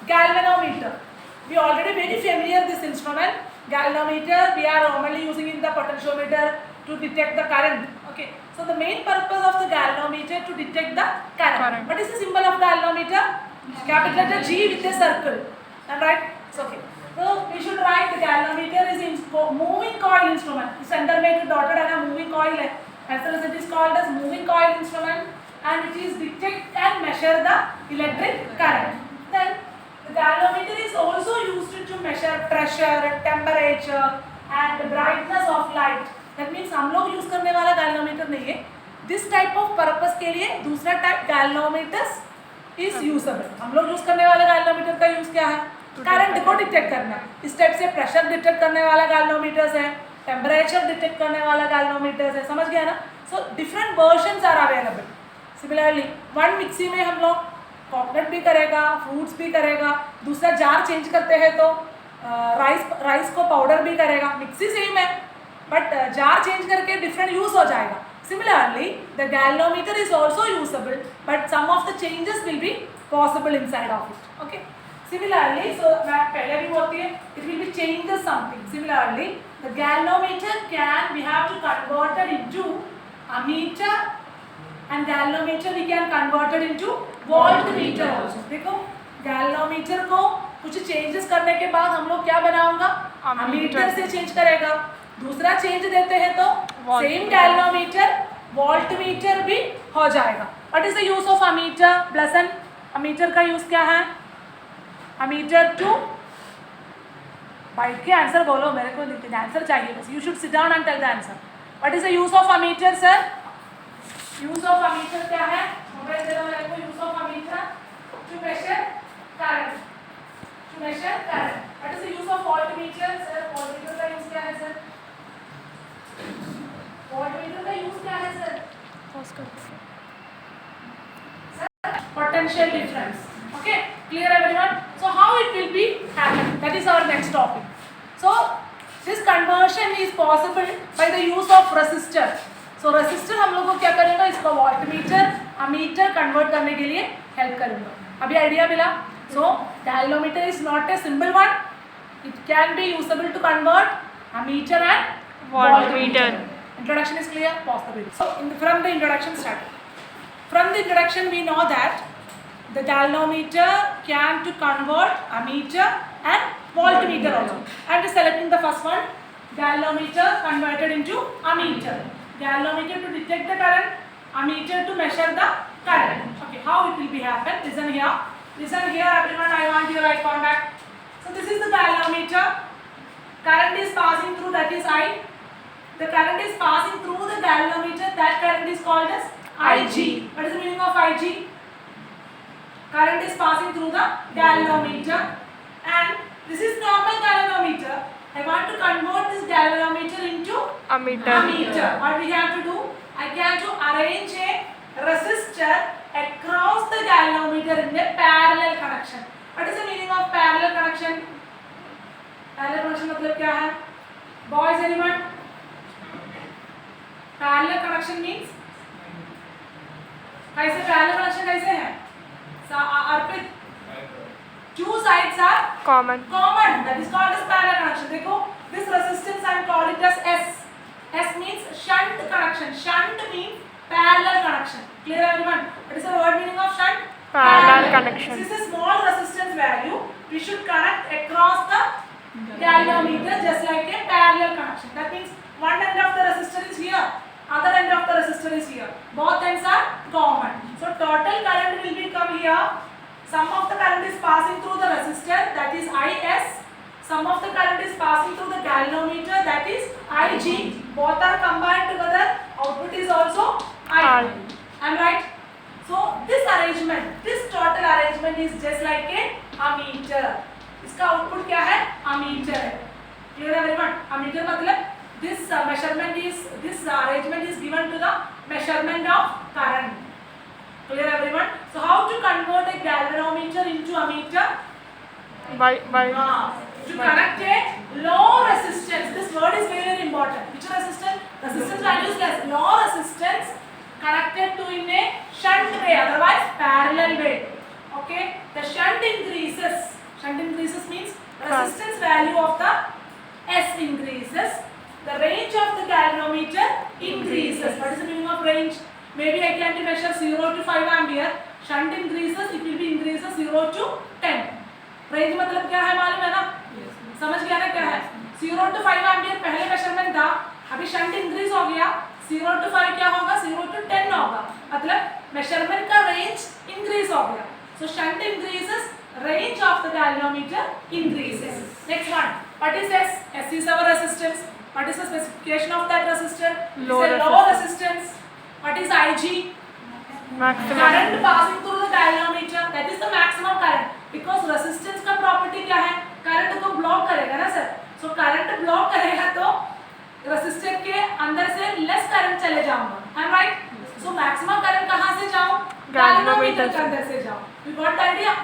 Galvanometer. We already very familiar this instrument. Galvanometer we are normally using in the potentiometer to detect the current. Okay. So the main purpose of the galvanometer to detect the current. What is the symbol of galvanometer? Capital letter G with a circle. Am I right? It's okay. So we should write the galvanometer is a moving coil instrument. Center make dotted and a moving coil. As it is called as moving coil instrument, and it is detect and measure the electric current. Then the galvanometer is also used to measure pressure, temperature and brightness of light. That means हम लोग use करने वाला galvanometer नहीं है. This type of purpose के लिए दूसरा type galvanometers is usable. हम लोग use करने वाले galvanometer का use क्या है? करंट को डिटेक्ट करना. इस टाइप से प्रेशर डिटेक्ट करने वाला galvanometers है, टेम्परेचर डिटेक्ट करने वाला galvanometers है. समझ गया ना? So different versions are available. Similarly, one mixie में हम लोग कोकोनट भी करेगा, फ्रूट्स भी करेगा, दूसरा जार चेंज करते हैं तो राइस को पाउडर भी करेगा. मिक्सी सेम है बट जार चेंज करके डिफरेंट यूज हो जाएगा. Similarly, the galvanometer is also usable, but some of the changes will be possible inside of it. Okay. Similarly, so पहले भी होती है, it will be changes something. Similarly, the galvanometer we have to convert it into ammeter, and galvanometer we can convert it into voltmeter also. देखो galvanometer को कुछ changes करने के बाद हम लोग क्या बनाऊंगा? ammeter से change करेगा. दूसरा change देते हैं तो same galvanometer voltmeter भी हो जाएगा. What is the use of ammeter? Blossom, ammeter का use क्या है? ammeter to बैठ के आंसर बोलो, मेरे को आंसर चाहिए बस. You should sit down and tell the answer. What is the use of ammeter, sir? Use of ammeter क्या है? मोबाइल दे दो मेरे को. Use of ammeter to measure current. To measure current. What is the use of voltmeter, sir? Voltmeter का use क्या है, sir? Voltmeter का use क्या है, sir? Sir, potential difference. Okay, clear everyone? So how it will be happen? That is our next topic. So this conversion is possible by the use of resistor. So resistor हम लोग को क्या करेगा? इसको voltmeter, ammeter convert करने के लिए help करेगा. अभी idea मिला? So galvanometer is not a simple one. It can be usable to convert ammeter and voltmeter. Introduction is clear? Pause the video. So from the introduction started. From the introduction we know that the galvanometer can to convert ammeter and voltmeter also. I am just selecting the first one. Galvanometer converted into ammeter. Galvanometer to detect the current, ammeter to measure the current. Okay, how it will be happen? Listen here. Listen here everyone, I want your eye contact. So this is the galvanometer. Current is passing through, that is I. The current is passing through the galvanometer. That current is called as Ig. What is the meaning of Ig? Current is passing through the galvanometer, and this is normal galvanometer. I want to convert this galvanometer into ammeter. What we have to do? I have to arrange a resistor across the galvanometer in a parallel connection. What is the meaning of parallel connection? Parallel connection मतलब क्या है? Boys, anyone? Parallel connection means कैसे parallel connection कैसे है? Arpit, two sides are common. That is called as parallel connection. देखो, this resistance I am calling it as S. S means shunt connection. Shunt means parallel connection. Clear everyone? What is the word meaning of shunt? Parallel connection. This is a small resistance value. We should connect across the galvanometer just like a parallel connection. That means one end of the resistor is here, other end of the resistor is here. Both ends are common. So total current will become here. Some of the current is passing through the resistor, that is Is. Some of the current is passing through the galvanometer, that is Ig. Both are combined together. Output is also I. Am right? So this arrangement, this total arrangement is just like a ammeter. इसका output क्या है? Ammeter है. Clear everyone? Ammeter मतलब this measurement is, this arrangement is given to the measurement of current. Clear everyone? So how to convert a galvanometer into ammeter? To connect a low resistance. This word is very, very important. Which resistance? Resistance value is less. Low resistance connected to in a shunt way, otherwise parallel way. Okay? The shunt increases. Shunt increases means resistance value of the S increases, the range of the galvanometer increases. What is the meaning of range? Maybe I can measure 0 to 5 ampere. Shunt increases, it will be increases 0 to 10. Range मतलब क्या है मालूम है ना? समझ गया ना क्या है? 0 to 5 एम्पियर पहले मेजरमेंट था, अभी शंट इंक्रीज हो गया, 0 to 5 क्या होगा? 0 to 10 होगा, मतलब मेजरमेंट का रेंज इंक्रीज हो गया. So shunt increases, range of the galvanometer increases. Next one, what is S? S is our resistance. What is the specification of that resistor? Low It's a low resistance. What is IG? Maximum. Current passing through the galvanometer, that is the maximum current. Because resistance का property क्या है? Current को block करेगा ना sir. So current block करेगा तो resistor के अंदर से less current चले जाऊंगा. Am I right? So maximum current कहाँ से जाऊँ? Galvanometer के अंदर से जाऊँ. You got the idea?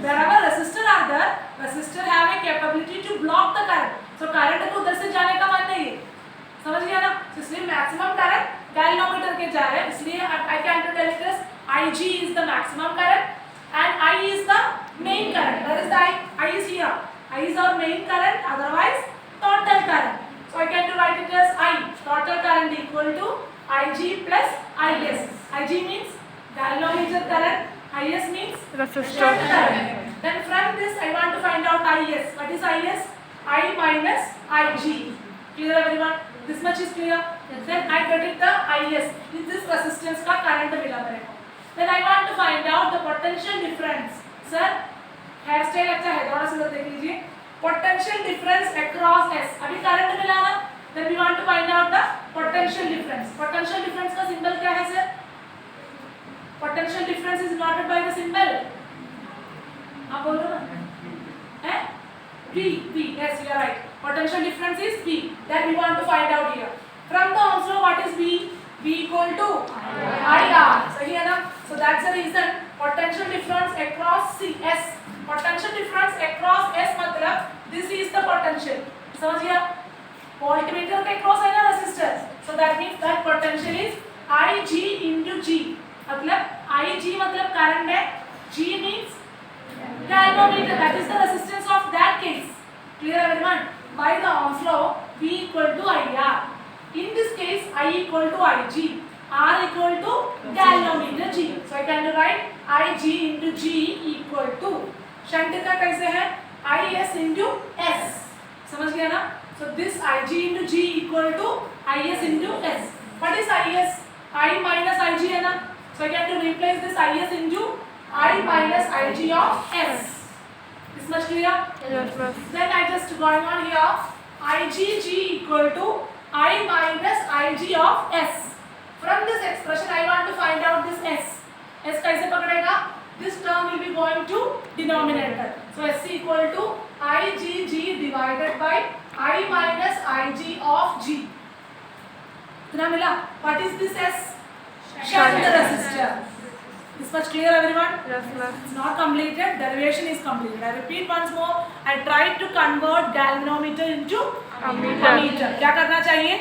Wherever resistor are there, resistor have a capability to block the current. So current को उधर से जाने का मन नहीं है. समझ गया ना? So इसलिए maximum current galvanometer के जा रहे हैं. इसलिए I can tell you this. IG is the maximum current and I is the main current. Where is the I? I is here. I is our main current. Otherwise, total current. So I can write it as I. Total current equal to IG plus IS. IG means galvanometer current. IS means Resistor. shunt current. Then from this I want to find out IS. What is IS? I minus IG. Clear everyone? This much is clear. Then I get it the IS. This resistance का current मिला मेरे को. Then I want to find out the potential difference. Sir, hair style अच्छा है, थोड़ा सा देख लीजिए. Potential difference across S. अभी current मिला ना? Then we want to find out the potential difference. Potential difference का symbol क्या है sir? Potential difference is denoted by the symbol. आप बोलो ना? हैं? V. Yes, you are right. Potential difference is V. That we want to find out here. From the Ohm's law, what is V? V equal to IR. सही है ना? So that's the reason potential difference across S. Potential difference across S मतलब this is the potential. समझ गया? Voltmeter के across है ना resistor. So that means that potential is IG into G. मतलब IG मतलब current है. G means galvanometer. That is the resistance of that case. Clear everyone? By the Ohm's law, V equal to IR. In this case, I equal to IG. R equal to galvanometer G. So I can write IG into G equal to shunt का कैसे है? IS into S. समझ गया ना? So this IG into G equal to IS into S. What is IS? I minus IG है ना? So I can to replace this IS into I minus IG of S. This much clear? Yes, ma'am. Then I just going on here. IgG equal to I minus IG of S. From this expression, I want to find out this S. S कैसे पकड़ेगा? This term will be going to denominator. So S equal to IgG divided by I minus IG of G. इतना मिला? What is this S? Shunt resistor. This much clear everyone? Yes, ma'am. It's not completed, derivation is completed. I repeat once more, I tried to convert galvanometer into ammeter. क्या करना चाहिए?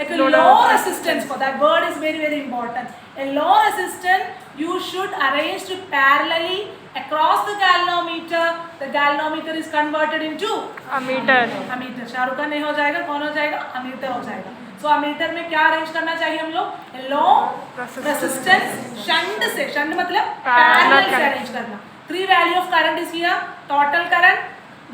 एक low resistance for that word is very important. A low resistance you should arrange to parallelly across the galvanometer. The galvanometer is converted into Ammeter. ammeter. Shahrukh Khan नहीं हो जाएगा, कौन हो जाएगा? ammeter हो जाएगा. So ammeter में क्या अरेंज करना चाहिए हम लोग? Low resistance shunt से, shunt मतलब parallel से अरेंज करना. Three value of current is here: total current,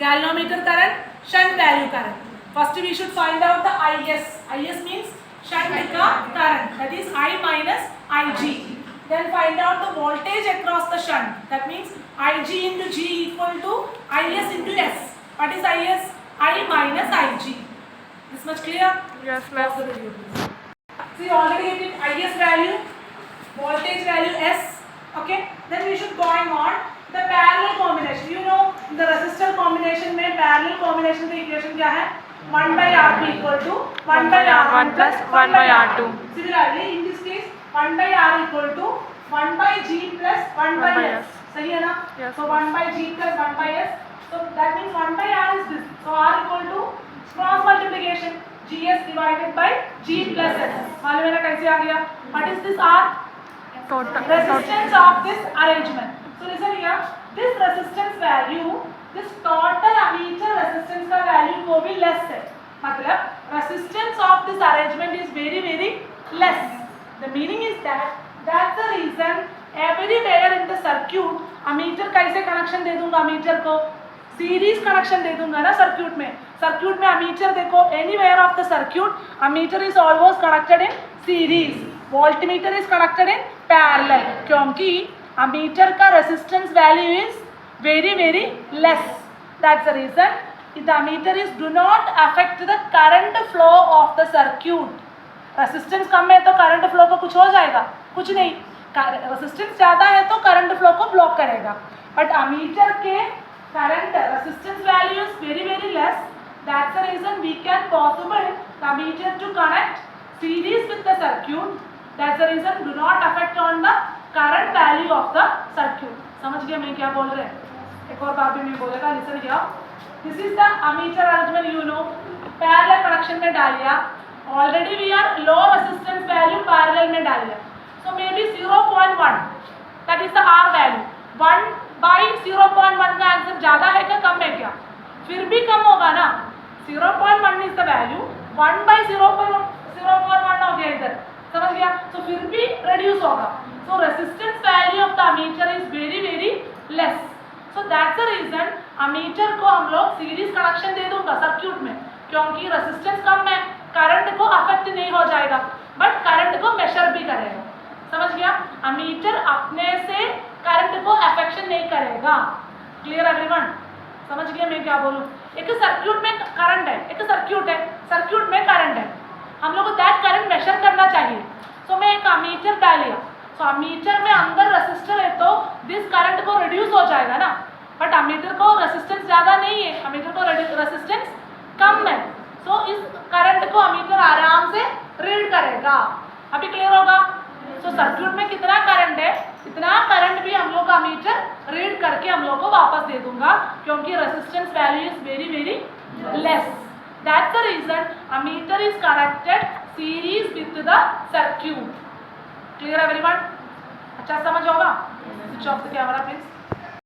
galvanometer current, shunt value current. First we should find out the IS. IS means shunt का current. That is I minus IG. Then find out the voltage across the shunt. That means IG into G equal to IS into S. What is IS? I minus IG. This much clear? Yes, ma'am. Pause the video, please. So you already get IS value, voltage value S. Okay. Then we should going on the parallel combination. You know the resistor combination में parallel combination का equation क्या है? 1 by R2 equal to 1 by R1 plus 1 by R2. Similarly, in this case, 1 by R equal to 1 by G plus 1 by S. सही है ना? Yes. So 1 by G plus 1 by S. So that means 1 by R is this. So R equal to cross multiplication. GS divided by G plus S. मालूम है ना कैसे आ गया? What is this R? Total. Resistance of this arrangement. So listen here. This resistance value, this total ammeter resistance का value को भी less है, मतलब resistance of this arrangement is very very less. The meaning is that's the reason everywhere in the circuit ammeter कैसे connection दे दूंगा, ammeter को series connection दे दूंगा ना सर्क्यूट में. सर्क्यूट में अमीटर देखो, anywhere of the circuit ammeter is always connected in series, voltmeter is connected in parallel, क्योंकि अमीटर का resistance value is very very less. That's the reason the ammeter is do not affect the current flow of the circuit. Resistance कम है तो current flow को कुछ हो जाएगा, कुछ नहीं. रेजिस्टेंस ज़्यादा है तो करंट फ्लो को ब्लॉक करेगा. बट अमीटर के current resistance value is very very less. That's the reason we can possible the ammeter to connect series with the circuit. That's the reason do not affect on the current value of the circuit. समझ गया मैं क्या बोल रहे हैं? एक और बार भी मैं बोलेगा, लिसन किया. This is the ammeter arrangement, you know. Parallel connection में डालिया, already we are low resistance value parallel में डालिया, so may be 0.1 that is the R value. 1/0.1 का आंसर ज़्यादा है क्या कम है क्या? फिर भी कम होगा ना. 0.1 इज द वैल्यू, 1/0.1 हो गया इधर, समझ गया? तो फिर भी रिड्यूस होगा. So resistance value of the ammeter is very very less. So that's the reason ammeter को हम लोग सीरीज कनेक्शन दे दूंगा सर्क्यूट में, क्योंकि रेजिस्टेंस कम है, करंट को अफेक्ट नहीं हो जाएगा, बट करंट को मेजर भी करेगा. समझ गया? अमीटर अपने से करंट को अफेक्शन नहीं करेगा. Clear everyone? समझ गया मैं क्या बोलूँ? एक सर्क्यूट में करंट है, एक सर्क्यूट है, सर्क्यूट में करंट है, हम लोग को दैट करंट मेजर करना चाहिए. सो मैं एक अमीटर डालिया, सो अमीटर में अंदर रेसिस्टर है तो दिस करंट को रिड्यूस हो जाएगा ना. बट अमीटर को रेसिस्टेंस ज़्यादा नहीं है, अमीटर को रेसिस्टेंस कम है, सो इस करंट को अमीटर आराम से रीड करेगा. अभी क्लियर होगा? सो सर्क्यूट में कितना करंट है, इतना करंट भी हम लोग का अमीटर रीड करके हम लोग को वापस दे दूंगा, क्योंकि resistance value is very very less. That's the reason ammeter is connected series with the circuit. Clear everyone? अच्छा समझ होगा? Switch off the camera please.